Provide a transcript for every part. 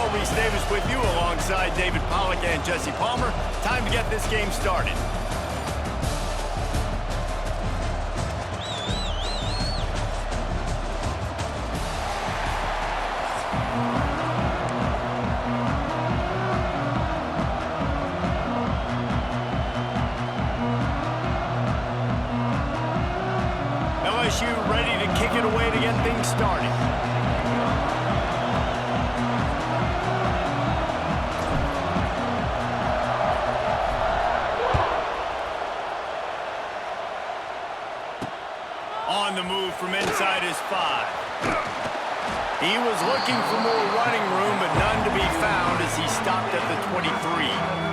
Well, Reese Davis with you alongside David Pollack and Jesse Palmer. Time to get this game started. LSU ready to kick it away to get things started. On the move from inside his 5. He was looking for more running room, but none to be found as he stopped at the 23.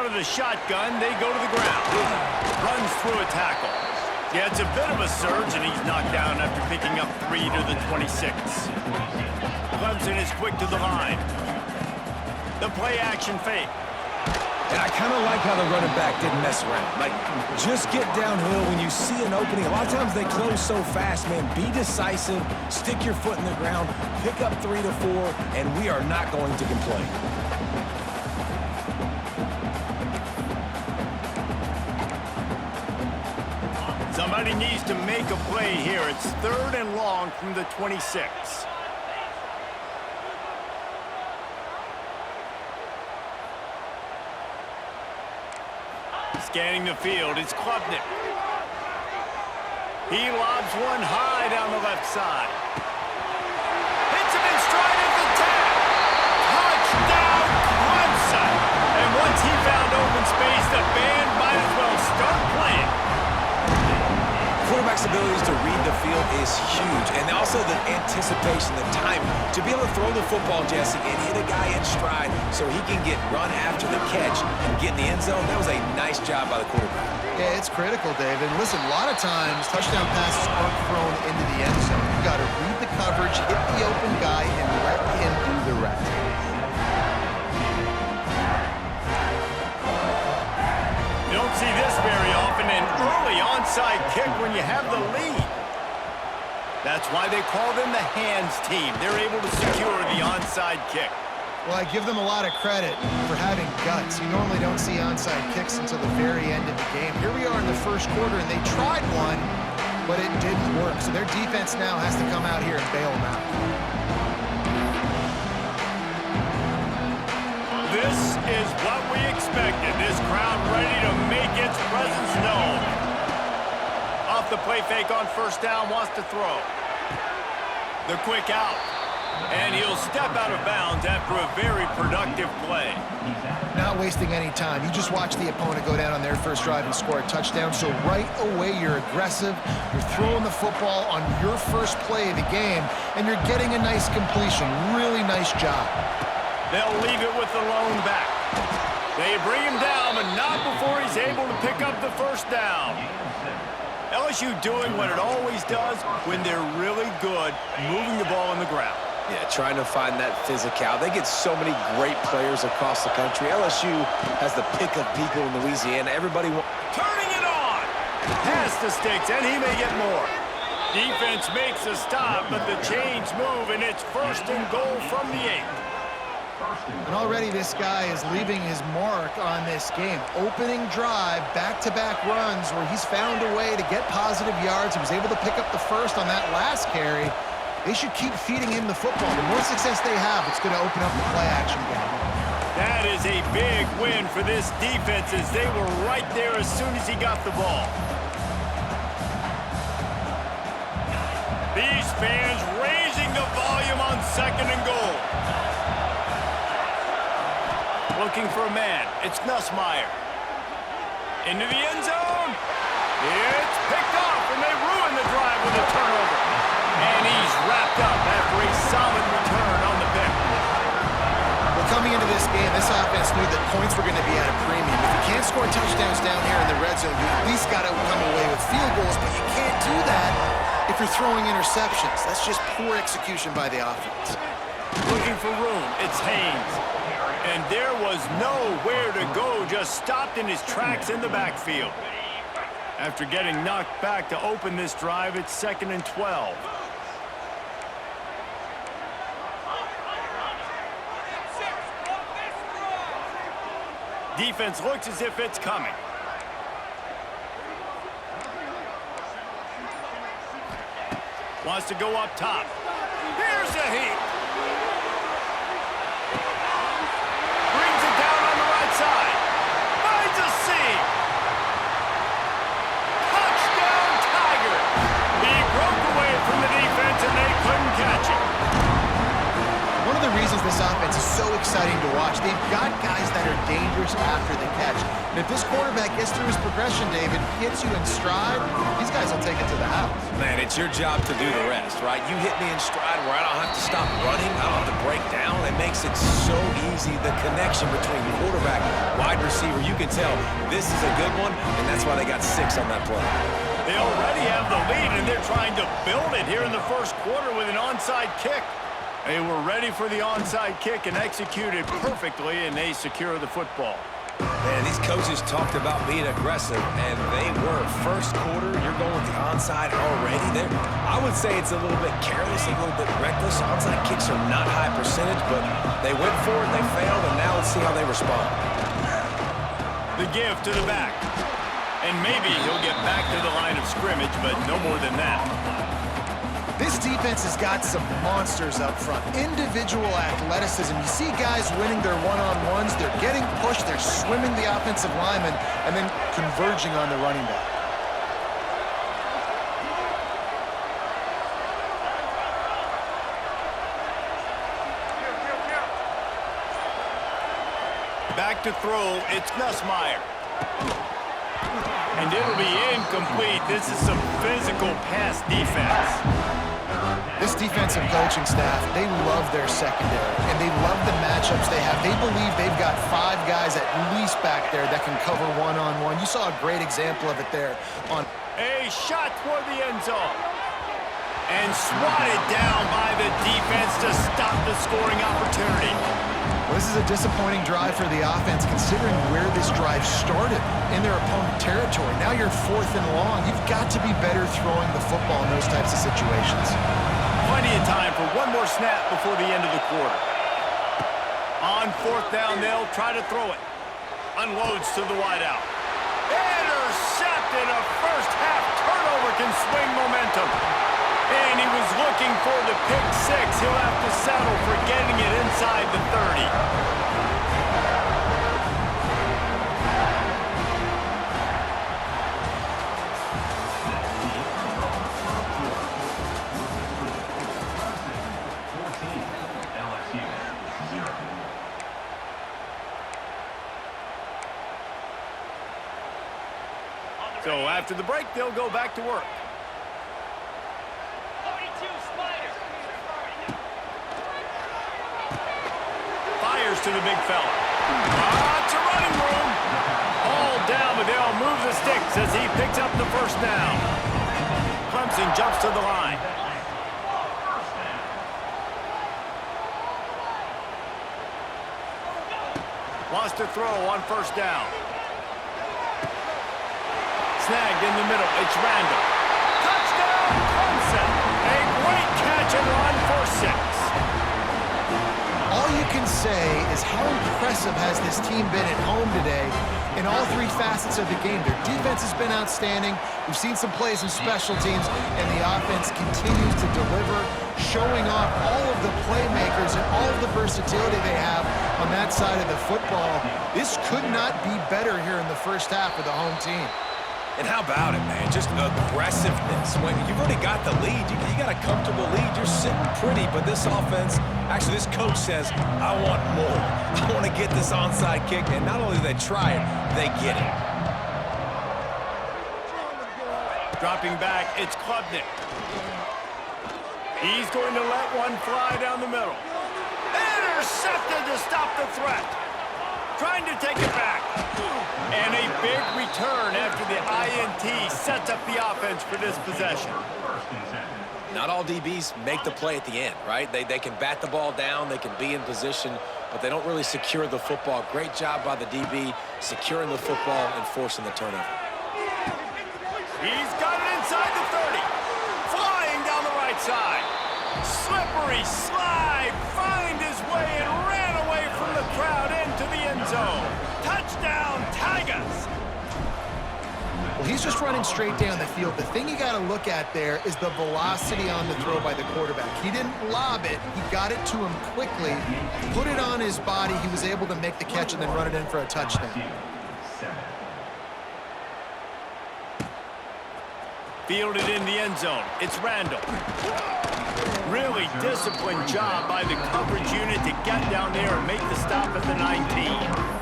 The shotgun, they go to the ground. Runs through a tackle. Yeah, it's a bit of a surge, and he's knocked down after picking up 3 to the 26. Clemson is quick to the line. The play action fake. And I kind of like how the running back didn't mess around. Like, just get downhill when you see an opening. A lot of times they close so fast, man. Be decisive, stick your foot in the ground, pick up 3 to 4, and we are not going to complain. Somebody needs to make a play here. It's 3rd and long from the 26. Scanning the field, it's Klubnik. He lobs one high down the left side. Hits him in stride at the 10. Touchdown, Clemson! And once he found open space, the band might as well start playing. Quarterback's abilities to read the field is huge, and also the anticipation, the timing. To be able to throw the football, Jesse, and hit a guy in stride so he can get run after the catch and get in the end zone, that was a nice job by the quarterback. Yeah, it's critical, David. Listen, a lot of times touchdown passes aren't thrown into the end zone. You got to read the coverage, hit the open guy, and let him do the rest. You don't see this very often, an early onside kick when you have the lead. That's why they call them the hands team. They're able to secure the onside kick. Well, I give them a lot of credit for having guts. You normally don't see onside kicks until the very end of the game. Here we are in the first quarter, and they tried one, but it didn't work. So their defense now has to come out here and bail them out. This is what we expected. This crowd ready to make its presence known. Off the play fake on 1st down, wants to throw. The quick out. And he'll step out of bounds after a very productive play. Not wasting any time. You just watch the opponent go down on their first drive and score a touchdown. So right away, you're aggressive. You're throwing the football on your first play of the game, and you're getting a nice completion. Really nice job. They'll leave it with the lone back. They bring him down, but not before he's able to pick up the 1st down. LSU doing what it always does when they're really good, moving the ball on the ground. Yeah, trying to find that physicality. They get so many great players across the country. LSU has the pick of people in Louisiana. Everybody turning it on. Pass the sticks, and he may get more. Defense makes a stop, but the chains move, and it's 1st and goal from the 8. And already this guy is leaving his mark on this game. Opening drive, back-to-back runs where he's found a way to get positive yards. He was able to pick up the first on that last carry. They should keep feeding him the football. The more success they have, it's going to open up the play-action game. That is a big win for this defense as they were right there as soon as he got the ball. These fans raising the volume on 2nd and goal. Looking for a man. It's Nussmeier. Into the end zone. It's picked off, and they ruin the drive with a turnover. And he's wrapped up after a solid return on the pick. Well, coming into this game, this offense knew that points were going to be at a premium. If you can't score touchdowns down here in the red zone, you at least got to come away with field goals, but you can't do that if you're throwing interceptions. That's just poor execution by the offense. Looking for room. It's Haynes. And there was nowhere to go, just stopped in his tracks in the backfield. After getting knocked back to open this drive, it's 2nd and 12. Defense looks as if it's coming. Wants to go up top. Here's a heap. Brings it down on the right side. Finds a seam. Touchdown, Tiger. He broke away from the defense and they couldn't catch him. One of the reasons this offense is so exciting to watch, they've got guys that are dangerous after the catch. And if this quarterback gets through his progression, David, hits you in stride, these guys will take it to the house. Man, it's your job to do the rest, right? You hit me in stride where I don't have to stop running, I don't have to break down. It makes it so easy, the connection between quarterback, wide receiver. You can tell this is a good one, and that's why they got 6 on that play. They already have the lead, and they're trying to build it here in the first quarter with an onside kick. They were ready for the onside kick and executed perfectly, and they secure the football. Man, these coaches talked about being aggressive, and they were. First quarter, you're going with the onside already. I would say it's a little bit careless, a little bit reckless. Onside kicks are not high percentage, but they went for it, they failed, and now let's see how they respond. The give to the back. And maybe he'll get back to the line of scrimmage, but no more than that. This defense has got some monsters up front. Individual athleticism. You see guys winning their one-on-ones. They're getting pushed. They're swimming the offensive lineman and then converging on the running back. Back to throw. It's Nussmeier. And it'll be incomplete. This is some physical pass defense. This defensive coaching staff, they love their secondary, and they love the matchups they have. They believe they've got 5 guys at least back there that can cover one-on-one. You saw a great example of it there on A shot toward the end zone. And swatted down by the defense to stop the scoring opportunity. Well, this is a disappointing drive for the offense considering where this drive started in their opponent territory. Now you're 4th and long. You've got to be better throwing the football in those types of situations. Plenty of time for one more snap before the end of the quarter. On 4th down, they'll try to throw it. Unloads to the wideout. Intercepted. A first-half turnover can swing momentum. And he was looking for the pick 6. He'll have to settle for getting it inside the 30. So after the break, they'll go back to work. Fires to the big fella. Lots of running room. All down, but they'll move the sticks as he picks up the first down. Clemson jumps to the line. Wants to throw on 1st down. Snagged in the middle. It's Randall. Touchdown, Clemson. A great catch and run for 6. All you can say is how impressive has this team been at home today in all three facets of the game. Their defense has been outstanding. We've seen some plays in special teams, and the offense continues to deliver, showing off all of the playmakers and all of the versatility they have on that side of the football. This could not be better here in the first half with the home team. And how about it, man? Just aggressiveness. When you've already got the lead, you got a comfortable lead. You're sitting pretty, but this offense, actually this coach says, I want more. I want to get this onside kick, and not only do they try it, they get it. Dropping back, it's Klubnik. He's going to let one fly down the middle. Intercepted to stop the threat. Trying to take it back. And a big return after the INT sets up the offense for this possession. Not all DBs make the play at the end, right? They can bat the ball down, they can be in position, but they don't really secure the football. Great job by the DB securing the football and forcing the turnover. He's got it inside the 30. Flying down the right side. Slippery slide. Find his way and ran away from the crowd into the end zone. Touchdown, Tigers. Well, he's just running straight down the field. The thing you got to look at there is the velocity on the throw by the quarterback. He didn't lob it. He got it to him quickly, put it on his body. He was able to make the catch and then run it in for a touchdown. Fielded in the end zone. It's Randall. Really disciplined job by the coverage unit to get down there and make the stop at the 19.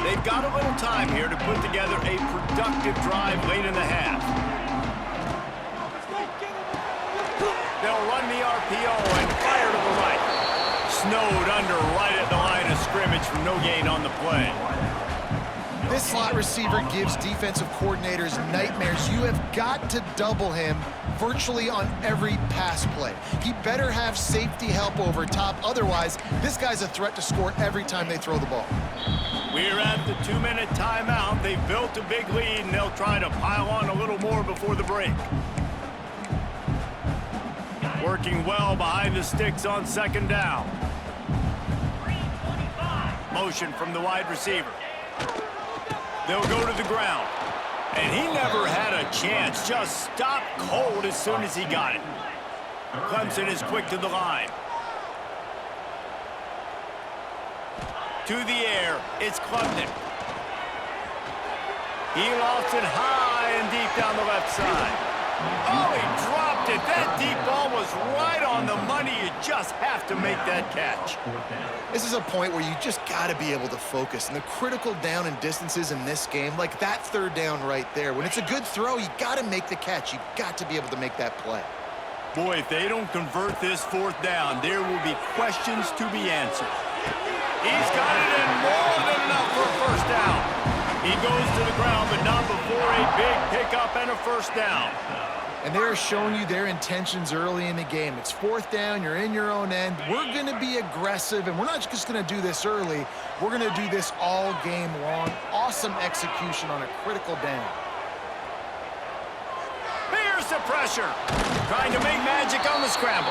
They've got a little time here to put together a productive drive late in the half. They'll run the RPO and fire to the right. Snowed under right at the line of scrimmage for no gain on the play. This slot receiver gives defensive coordinators nightmares. You have got to double him virtually on every pass play. He better have safety help over top. Otherwise, this guy's a threat to score every time they throw the ball. We're at the 2-minute timeout. They've built a big lead, and they'll try to pile on a little more before the break. Working well behind the sticks on second down. Motion from the wide receiver. They'll go to the ground. And he never had a chance. Just stopped cold as soon as he got it. Clemson is quick to the line. To the air, it's Klubnik. He lofts it high and deep down the left side. Oh, he dropped it. That deep ball was right on the money. You just have to make that catch. This is a point where you just got to be able to focus. And the critical down and distances in this game, like that third down right there, when it's a good throw, you got to make the catch. You've got to be able to make that play. Boy, if they don't convert this fourth down, there will be questions to be answered. He's got it in more than enough for a first down. He goes to the ground, but not before a big pickup and a first down. And they're showing you their intentions early in the game. It's fourth down, you're in your own end. We're going to be aggressive, and we're not just going to do this early. We're going to do this all game long. Awesome execution on a critical down. Here's the pressure. Trying to make magic on the scramble.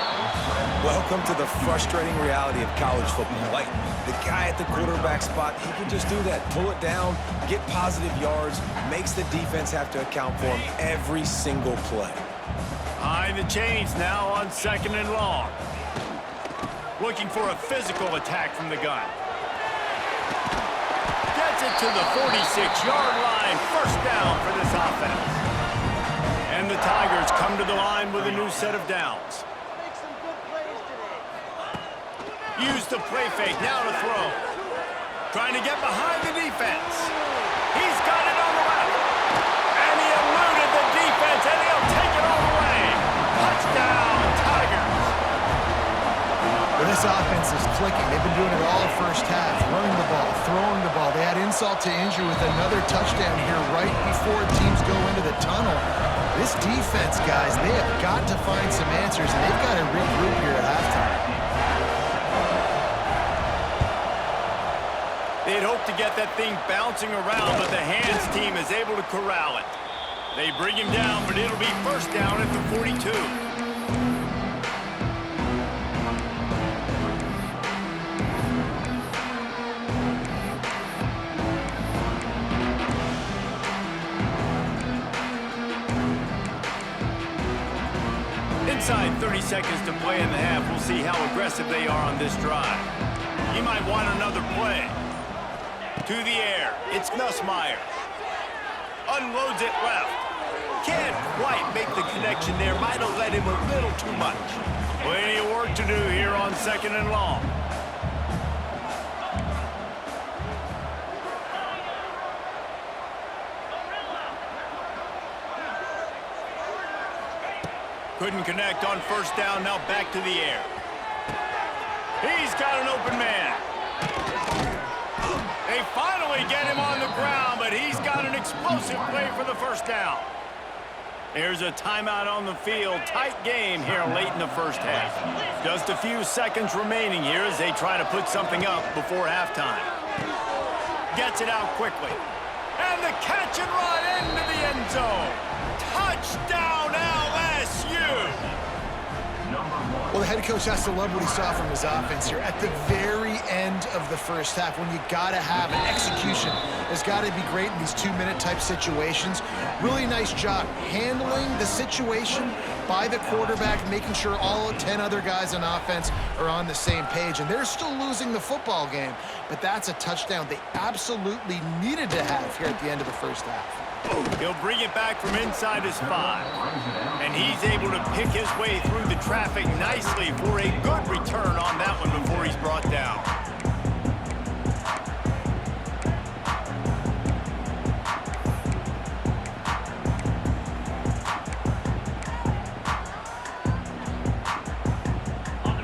Welcome to the frustrating reality of college football. Like, the guy at the quarterback spot, he can just do that. Pull it down, get positive yards, makes the defense have to account for him every single play. Behind the chains now on second and long. Looking for a physical attack from the gun. Gets it to the 46-yard line. First down for this offense. And the Tigers come to the line with a new set of downs. Use the play fake, now to throw. Trying to get behind the defense. He's got it on the left. And he eluded the defense, and he'll take it all the way. Touchdown, Tigers. Well, this offense is clicking. They've been doing it all first half, running the ball, throwing the ball. They had insult to injury with another touchdown here right before teams go into the tunnel. This defense, guys, they have got to find some answers, and they've got to regroup here at halftime. They'd hope to get that thing bouncing around, but the hands team is able to corral it. They bring him down, but it'll be first down at the 42. Inside 30 seconds to play in the half, we'll see how aggressive they are on this drive. He might want another play. To the air, it's Nussmeier. Unloads it left. Can't quite make the connection there. Might have let him a little too much. Plenty of work to do here on 2nd and long. Couldn't connect on 1st down, now back to the air. He's got an open man. They finally get him on the ground, but he's got an explosive play for the 1st down. There's a timeout on the field. Tight game here late in the 1st half. Just a few seconds remaining here as they try to put something up before halftime. Gets it out quickly. And the catch and run into the end zone. Touchdown LSU! Well, the head coach has to love what he saw from his offense here. At the very end of the 1st half, when you got to have an execution, has got to be great in these 2-minute type situations. Really nice job handling the situation by the quarterback, making sure all 10 other guys on offense are on the same page. And they're still losing the football game, but that's a touchdown they absolutely needed to have here at the end of the 1st half. He'll bring it back from inside his 5. And he's able to pick his way through the traffic nicely for a good return on that one before he's brought down.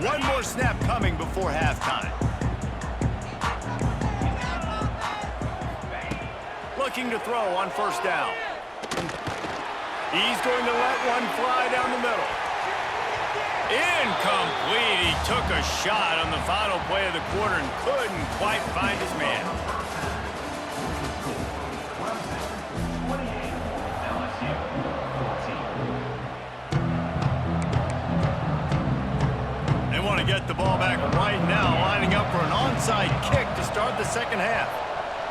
One more snap coming before halftime. Looking to throw on 1st down. He's going to let one fly down the middle. Incomplete. He took a shot on the final play of the quarter and couldn't quite find his man. They want to get the ball back right now, lining up for an onside kick to start the 2nd half.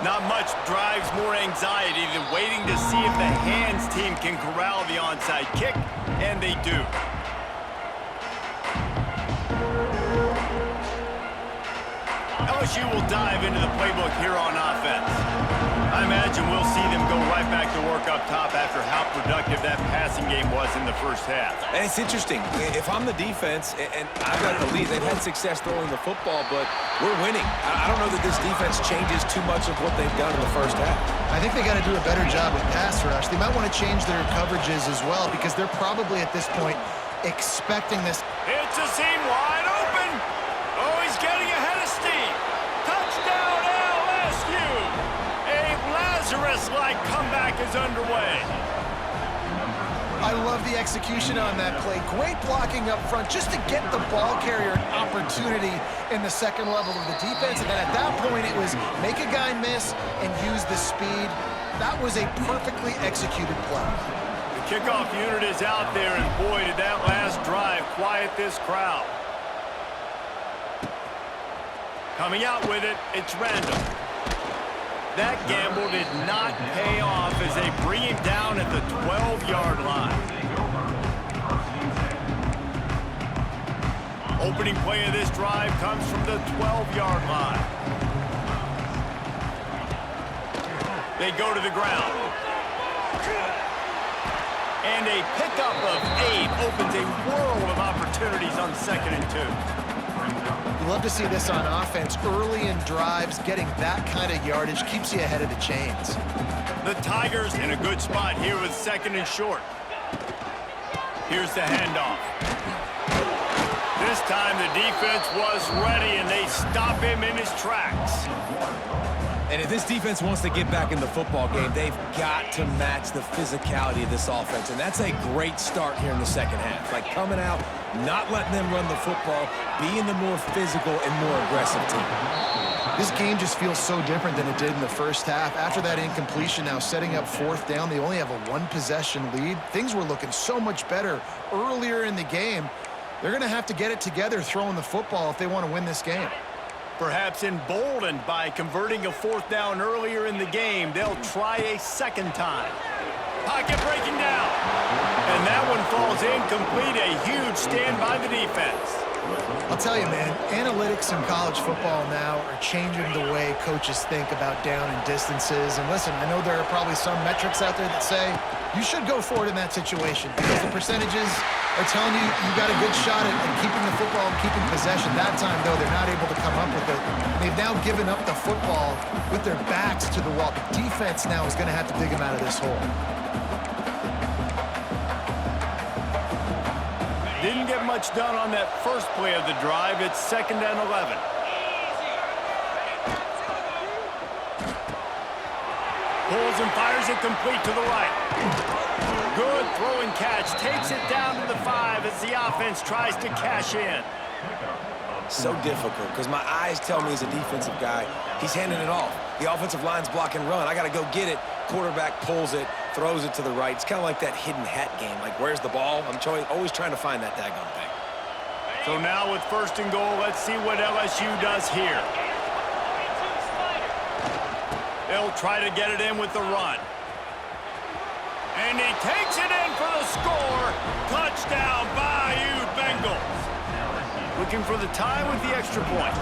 Not much drives more anxiety than waiting to see if the hands team can corral the onside kick, and they do. LSU will dive into the playbook here on offense. I imagine we'll see them go right back to work up top after how productive that passing game was in the 1st half. And it's interesting. If I'm the defense and I've got the lead, they've had success throwing the football, but we're winning. I don't know that this defense changes too much of what they've done in the 1st half. I think they got to do a better job with pass rush. They might want to change their coverages as well because they're probably at this point expecting this. It's a seam wide open. Oh, he's getting ahead of steam. Touchdown LSU. A Lazarus-like comeback is underway. I love the execution on that play. Great blocking up front just to get the ball carrier an opportunity in the 2nd level of the defense. And then at that point, it was make a guy miss and use the speed. That was a perfectly executed play. The kickoff unit is out there, and boy, did that last drive quiet this crowd. Coming out with it, it's Randall. That gamble did not pay off as they bring him down at the 12-yard line. Opening play of this drive comes from the 12-yard line. They go to the ground. And a pickup of 8 opens a world of opportunities on 2nd and 2. You love to see this on offense. Early in drives, getting that kind of yardage keeps you ahead of the chains. The Tigers in a good spot here with 2nd and short. Here's the handoff. This time the defense was ready, and they stop him in his tracks. And if this defense wants to get back in the football game, they've got to match the physicality of this offense. And that's a great start here in the 2nd half. Like coming out, not letting them run the football, being the more physical and more aggressive team. This game just feels so different than it did in the 1st half. After that incompletion, now setting up 4th down, they only have a 1-possession lead. Things were looking so much better earlier in the game. They're going to have to get it together throwing the football if they want to win this game. Perhaps emboldened by converting a 4th down earlier in the game, they'll try a 2nd time. Pocket breaking down. And that one falls incomplete. A huge stand by the defense. I'll tell you, man, analytics in college football now are changing the way coaches think about down and distances. And listen, I know there are probably some metrics out there that say you should go for it in that situation because the percentages are telling you you got a good shot at keeping the football and keeping possession. That time, though, they're not able to come up with it. They've now given up the football with their backs to the wall. The defense now is going to have to dig them out of this hole. Didn't get much done on that first play of the drive. It's 2nd and 11. Pulls and fires it complete to the right. Good throw and catch. Takes it down to the 5 as the offense tries to cash in. So difficult because my eyes tell me he's a defensive guy. He's handing it off. The offensive line's block and run. I got to go get it. Quarterback pulls it, throws it to the right. It's kind of like that hidden hat game. Like, where's the ball? I'm always trying to find that daggone thing. So now with 1st and goal, let's see what LSU does here. They'll try to get it in with the run. And he takes it in for the score. Touchdown, Bayou Bengals. Looking for the tie with the extra point.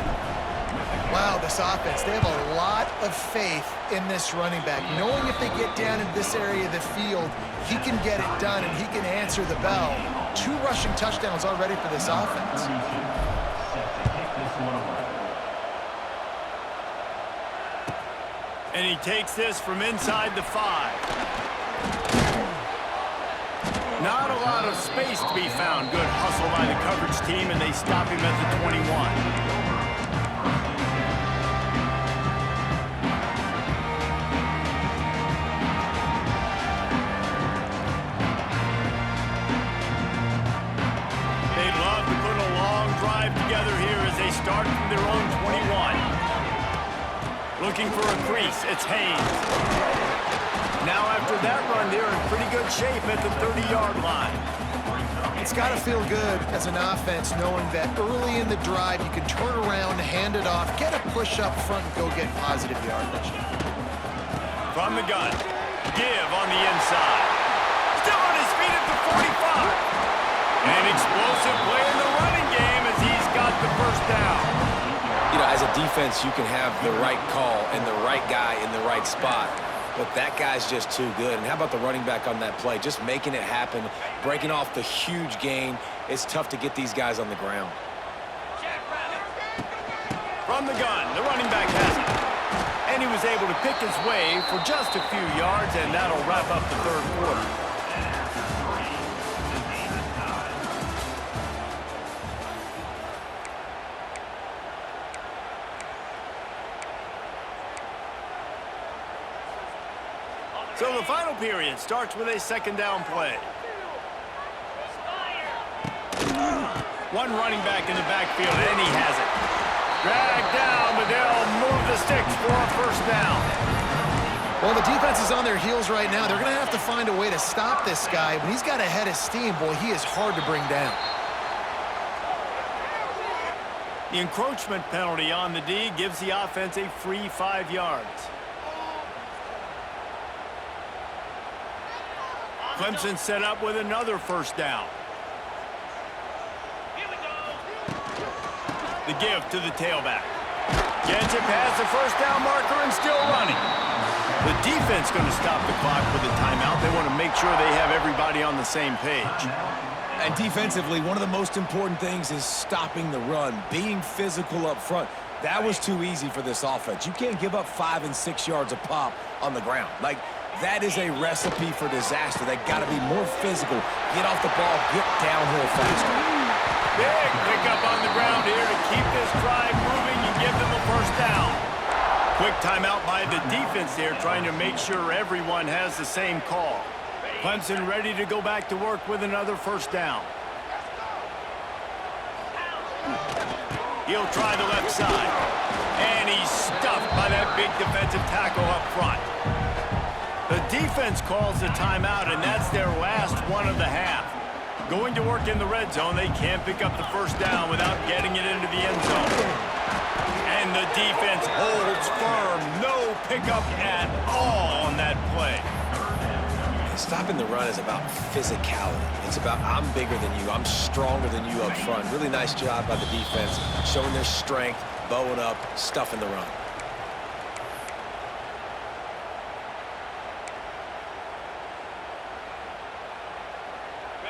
Wow, this offense, they have a lot of faith in this running back. Knowing if they get down in this area of the field, he can get it done and he can answer the bell. 2 rushing touchdowns already for this offense. And he takes this from inside the 5. Not a lot of space to be found. Good hustle by the coverage team, and they stop him at the 21. Together here as they start from their own 21. Looking for a crease, it's Haynes. Now after that run, they're in pretty good shape at the 30-yard line. It's got to feel good as an offense knowing that early in the drive you can turn around, hand it off, get a push up front, and go get positive yardage. From the gun, Give on the inside. Still on his feet at the 45. An explosive play in the running game as he's got the 1st down. You know, as a defense, you can have the right call and the right guy in the right spot, but that guy's just too good. And how about the running back on that play? Just making it happen, breaking off the huge gain. It's tough to get these guys on the ground. From the gun, the running back has it. And he was able to pick his way for just a few yards, and that'll wrap up the 3rd quarter. So the final period starts with a 2nd down play. One running back in the backfield, and he has it. Dragged down, but they'll move the sticks for a 1st down. Well, the defense is on their heels right now. They're going to have to find a way to stop this guy. When he's got a head of steam, boy, he is hard to bring down. The encroachment penalty on the D gives the offense a free 5 yards. Clemson set up with another 1st down. The give to the tailback. Gets it past the 1st down marker and still running. The defense going to stop the clock with a timeout. They want to make sure they have everybody on the same page. And defensively, one of the most important things is stopping the run, being physical up front. That was too easy for this offense. You can't give up 5 and 6 yards a pop on the ground. Like, that is a recipe for disaster. They got to be more physical, get off the ball, get downhill faster. Big pickup on the ground here to keep this drive moving and give them a 1st down. Quick timeout by the defense there, trying to make sure everyone has the same call. Clemson ready to go back to work with another 1st down. He'll try the left side. And he's stuffed by that big defensive tackle up front. The defense calls the timeout, and that's their last one of the half. Going to work in the red zone, they can't pick up the 1st down without getting it into the end zone. And the defense holds firm. No pickup at all on that play. Stopping the run is about physicality. It's about I'm bigger than you, I'm stronger than you up front. Really nice job by the defense, showing their strength, bowing up, stuffing the run.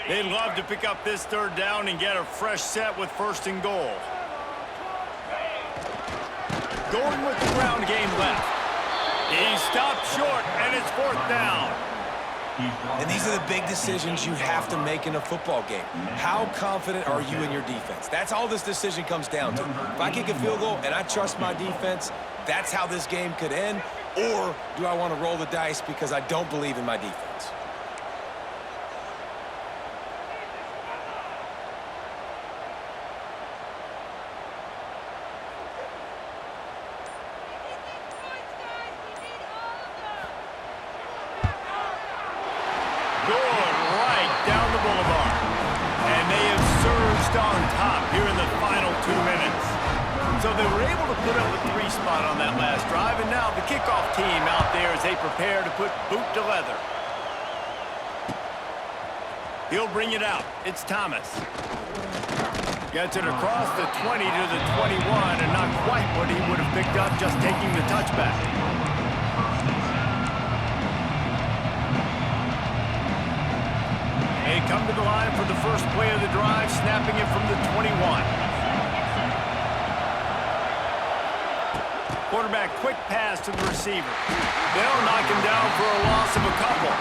They'd love to pick up this third down and get a fresh set with 1st and goal. Going with the ground game left. He stopped short, and it's 4th down. And these are the big decisions you have to make in a football game. How confident are you in your defense? That's all this decision comes down to. If I kick a field goal and I trust my defense, that's how this game could end. Or do I want to roll the dice because I don't believe in my defense? Going right down the boulevard. And they have surged on top here in the final 2 minutes. So they were able to put up a 3 spot on that last drive, and now the kickoff team out there as they prepare to put boot to leather. He'll bring it out. It's Thomas. Gets it across the 20 to the 21, and not quite what he would have picked up just taking the touchback. They come to the line for the first play of the drive, snapping it from the 21. Quarterback quick pass to the receiver. They'll knock him down for a loss of a couple.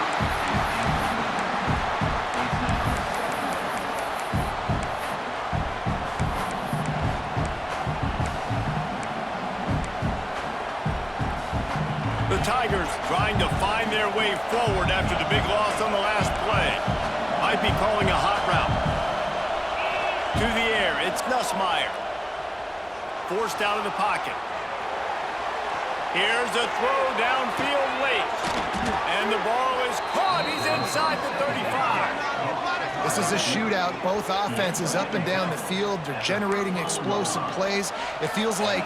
The Tigers trying to find their way forward after the big loss on the last play. Might be calling a hot route. To the air, it's Nussmeier. Forced out of the pocket. Here's a throw downfield late. And the ball is caught. He's inside the 35. This is a shootout. Both offenses up and down the field. They're generating explosive plays. It feels like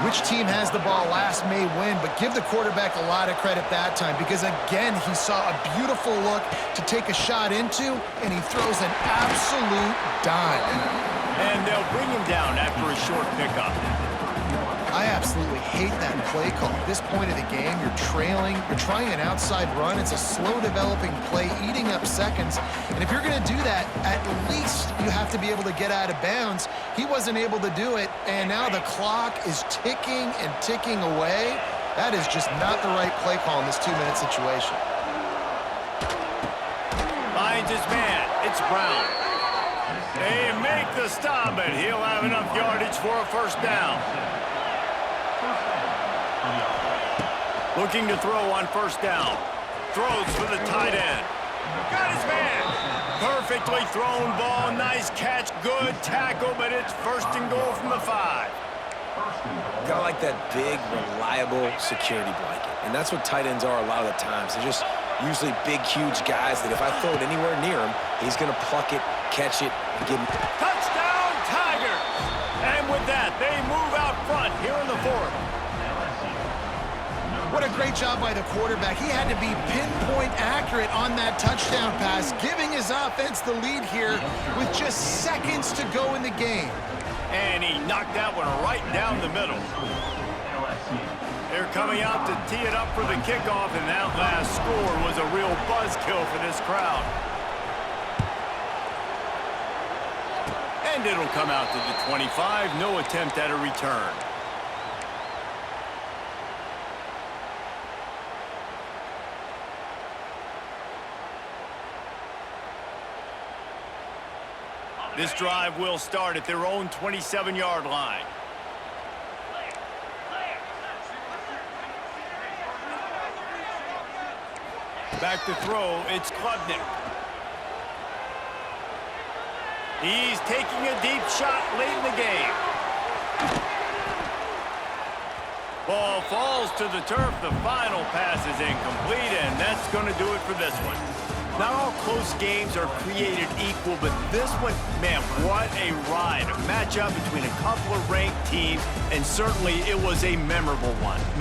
which team has the ball last may win, but give the quarterback a lot of credit that time because, again, he saw a beautiful look to take a shot into, and he throws an absolute dime. And they'll bring him down after a short pickup. I absolutely hate that play call. At this point of the game, you're trailing, you're trying an outside run. It's a slow-developing play, eating up seconds. And if you're going to do that, at least you have to be able to get out of bounds. He wasn't able to do it, and now the clock is ticking and ticking away. That is just not the right play call in this 2-minute situation. Finds his man. It's Brown. They make the stop, but he'll have enough yardage for a 1st down. Looking to throw on 1st down. Throws for the tight end. Got his man. Perfectly thrown ball. Nice catch. Good tackle, but it's 1st and goal from the 5. Kind of like that big, reliable security blanket. And that's what tight ends are a lot of the times. They're just usually big, huge guys that if I throw it anywhere near him, he's going to pluck it, catch it, and give him... Touchdown, Tigers! And with that, they move out front here in the 4th. What a great job by the quarterback. He had to be pinpoint accurate on that touchdown pass, giving his offense the lead here with just seconds to go in the game. And he knocked that one right down the middle. They're coming out to tee it up for the kickoff, and that last score was a real buzzkill for this crowd. And it'll come out to the 25. No attempt at a return. This drive will start at their own 27-yard line. Back to throw, it's Klubnik. He's taking a deep shot late in the game. Ball falls to the turf. The final pass is incomplete, and that's going to do it for this one. Not all close games are created equal, but this one, man, what a ride. A matchup between a couple of ranked teams, and certainly it was a memorable one.